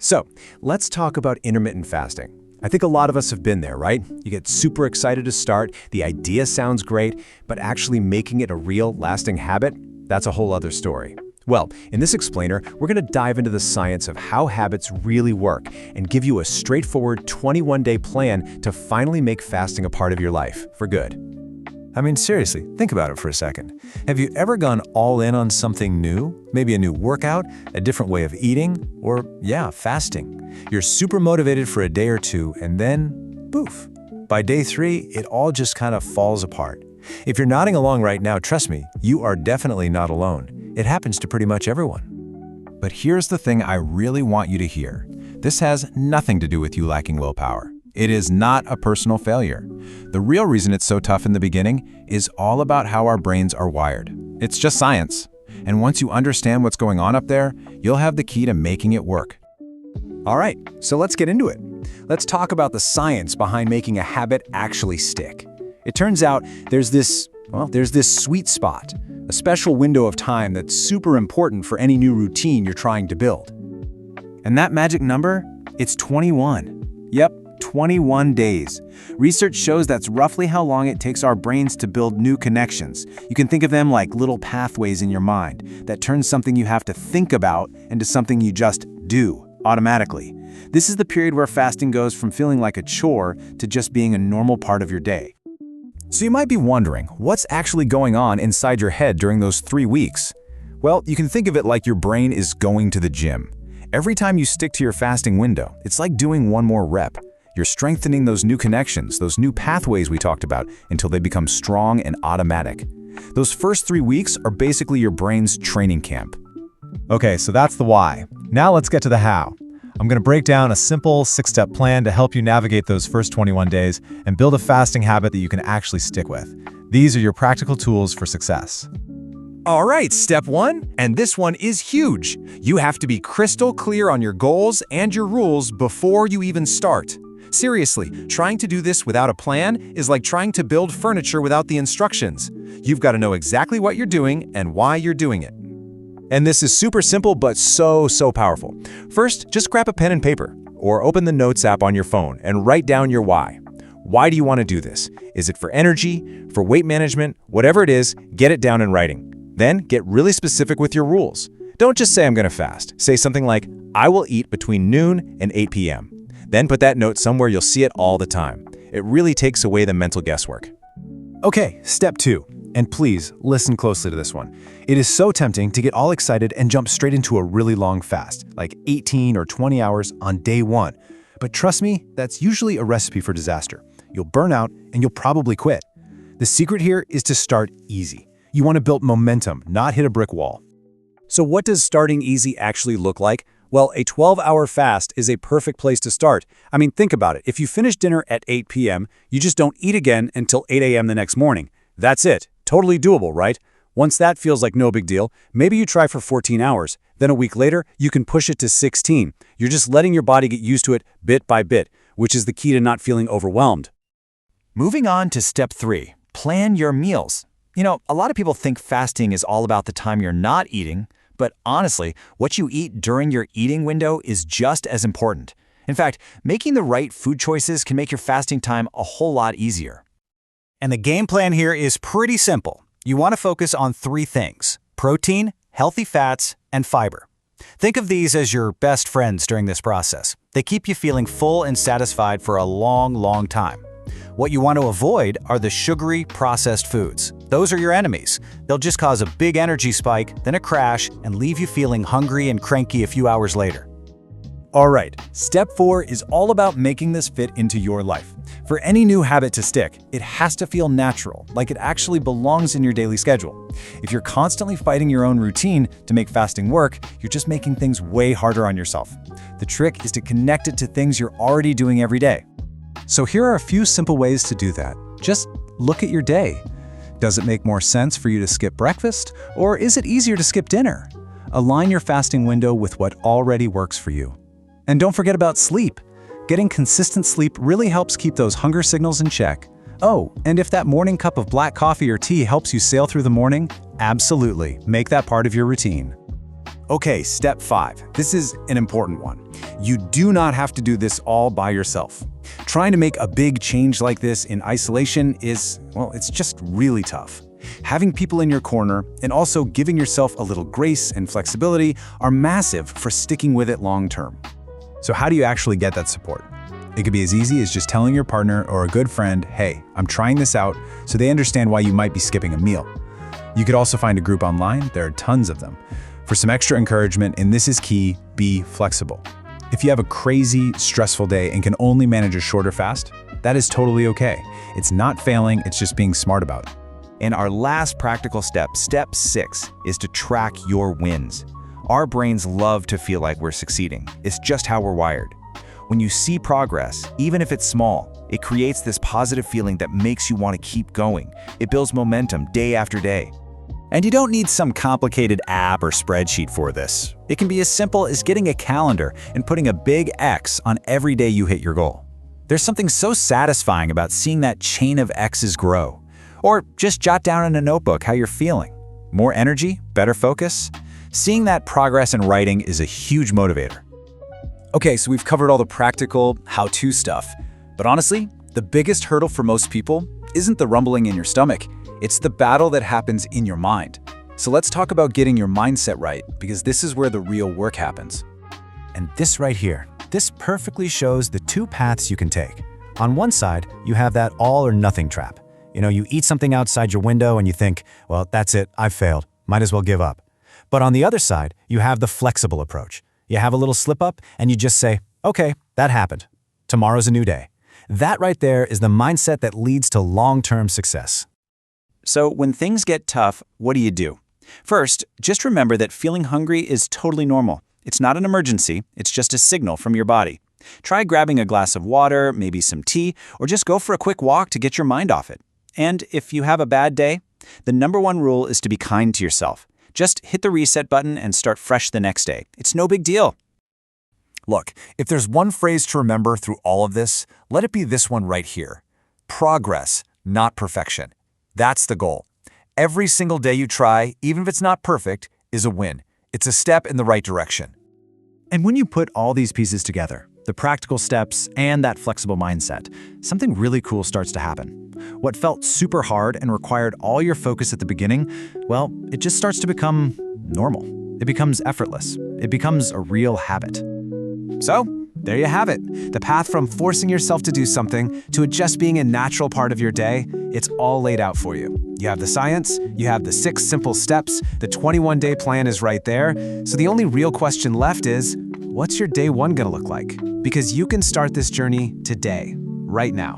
So, let's talk about intermittent fasting. I think a lot of us have been there, right? You get super excited to start, the idea sounds great, but actually making it a real, lasting habit, that's a whole other story. Well, in this explainer, we're going to dive into the science of how habits really work and give you a straightforward 21-day plan to finally make fasting a part of your life for good. I mean, seriously, think about it for a second. Have you ever gone all in on something new? Maybe a new workout, a different way of eating, or, fasting. You're super motivated for a day or two, and then, poof. By day 3, it all just kind of falls apart. If you're nodding along right now, trust me, you are definitely not alone. It happens to pretty much everyone. But here's the thing I really want you to hear. This has nothing to do with you lacking willpower. It is not a personal failure. The real reason it's so tough in the beginning is all about how our brains are wired. It's just science. And once you understand what's going on up there, you'll have the key to making it work. All right, so let's get into it. Let's talk about the science behind making a habit actually stick. It turns out there's this sweet spot, a special window of time that's super important for any new routine you're trying to build. And that magic number, it's 21. Yep, 21 days. Research shows that's roughly how long it takes our brains to build new connections. You can think of them like little pathways in your mind that turn something you have to think about into something you just do automatically. This is the period where fasting goes from feeling like a chore to just being a normal part of your day. So you might be wondering, what's actually going on inside your head during those 3 weeks? Well, you can think of it like your brain is going to the gym. Every time you stick to your fasting window, it's like doing one more rep. You're strengthening those new connections, those new pathways we talked about, until they become strong and automatic. Those first 3 weeks are basically your brain's training camp. Okay, so that's the why. Now let's get to the how. I'm going to break down a simple 6-step plan to help you navigate those first 21 days and build a fasting habit that you can actually stick with. These are your practical tools for success. All right, step 1, and this one is huge. You have to be crystal clear on your goals and your rules before you even start. Seriously, trying to do this without a plan is like trying to build furniture without the instructions. You've got to know exactly what you're doing and why you're doing it. And this is super simple, but so powerful. First, just grab a pen and paper, or open the Notes app on your phone and write down your why. Why do you want to do this? Is it for energy, for weight management? Whatever it is, get it down in writing. Then get really specific with your rules. Don't just say I'm going to fast. Say something like, I will eat between noon and 8 p.m. Then put that note somewhere you'll see it all the time. It really takes away the mental guesswork. Okay, step 2. And please, listen closely to this one. It is so tempting to get all excited and jump straight into a really long fast, like 18 or 20 hours on day 1. But trust me, that's usually a recipe for disaster. You'll burn out and you'll probably quit. The secret here is to start easy. You want to build momentum, not hit a brick wall. So what does starting easy actually look like? Well, a 12-hour fast is a perfect place to start. I mean, think about it. If you finish dinner at 8 p.m., you just don't eat again until 8 a.m. the next morning. That's it. Totally doable, right? Once that feels like no big deal, maybe you try for 14 hours. Then a week later, you can push it to 16. You're just letting your body get used to it bit by bit, which is the key to not feeling overwhelmed. Moving on to step 3, plan your meals. You know, a lot of people think fasting is all about the time you're not eating, but honestly, what you eat during your eating window is just as important. In fact, making the right food choices can make your fasting time a whole lot easier. And the game plan here is pretty simple. You want to focus on 3 things: protein, healthy fats, and fiber. Think of these as your best friends during this process. They keep you feeling full and satisfied for a long time. What you want to avoid are the sugary, processed foods. Those are your enemies. They'll just cause a big energy spike, then a crash, and leave you feeling hungry and cranky a few hours later. All right, step 4 is all about making this fit into your life. For any new habit to stick, it has to feel natural, like it actually belongs in your daily schedule. If you're constantly fighting your own routine to make fasting work, you're just making things way harder on yourself. The trick is to connect it to things you're already doing every day. So here are a few simple ways to do that. Just look at your day. Does it make more sense for you to skip breakfast, or is it easier to skip dinner? Align your fasting window with what already works for you. And don't forget about sleep. Getting consistent sleep really helps keep those hunger signals in check. Oh, and if that morning cup of black coffee or tea helps you sail through the morning, absolutely, make that part of your routine. Okay, step 5. This is an important one. You do not have to do this all by yourself. Trying to make a big change like this in isolation is, well, it's just really tough. Having people in your corner and also giving yourself a little grace and flexibility are massive for sticking with it long term. So how do you actually get that support? It could be as easy as just telling your partner or a good friend, hey, I'm trying this out, so they understand why you might be skipping a meal. You could also find a group online, there are tons of them. For some extra encouragement, and this is key, be flexible. If you have a crazy, stressful day and can only manage a shorter fast, that is totally okay. It's not failing, it's just being smart about it. And our last practical step, step 6, is to track your wins. Our brains love to feel like we're succeeding. It's just how we're wired. When you see progress, even if it's small, it creates this positive feeling that makes you want to keep going. It builds momentum day after day. And you don't need some complicated app or spreadsheet for this. It can be as simple as getting a calendar and putting a big X on every day you hit your goal. There's something so satisfying about seeing that chain of X's grow. Or just jot down in a notebook how you're feeling. More energy, better focus. Seeing that progress in writing is a huge motivator. Okay, so we've covered all the practical, how-to stuff. But honestly, the biggest hurdle for most people isn't the rumbling in your stomach. It's the battle that happens in your mind. So let's talk about getting your mindset right, because this is where the real work happens. And this right here, this perfectly shows the two paths you can take. On one side, you have that all or nothing trap. You eat something outside your window and you think, well, that's it, I've failed, might as well give up. But on the other side, you have the flexible approach. You have a little slip up and you just say, okay, that happened. Tomorrow's a new day. That right there is the mindset that leads to long-term success. So when things get tough, what do you do? First, just remember that feeling hungry is totally normal. It's not an emergency, it's just a signal from your body. Try grabbing a glass of water, maybe some tea, or just go for a quick walk to get your mind off it. And if you have a bad day, the #1 rule is to be kind to yourself. Just hit the reset button and start fresh the next day. It's no big deal. Look, if there's one phrase to remember through all of this, let it be this one right here. Progress, not perfection. That's the goal. Every single day you try, even if it's not perfect, is a win. It's a step in the right direction. And when you put all these pieces together, the practical steps and that flexible mindset, something really cool starts to happen. What felt super hard and required all your focus at the beginning, well, it just starts to become normal. It becomes effortless. It becomes a real habit. So, there you have it. The path from forcing yourself to do something to it just being a natural part of your day, it's all laid out for you. You have the science, you have the 6 simple steps, the 21-day plan is right there. So the only real question left is, what's your day 1 gonna look like? Because you can start this journey today, right now.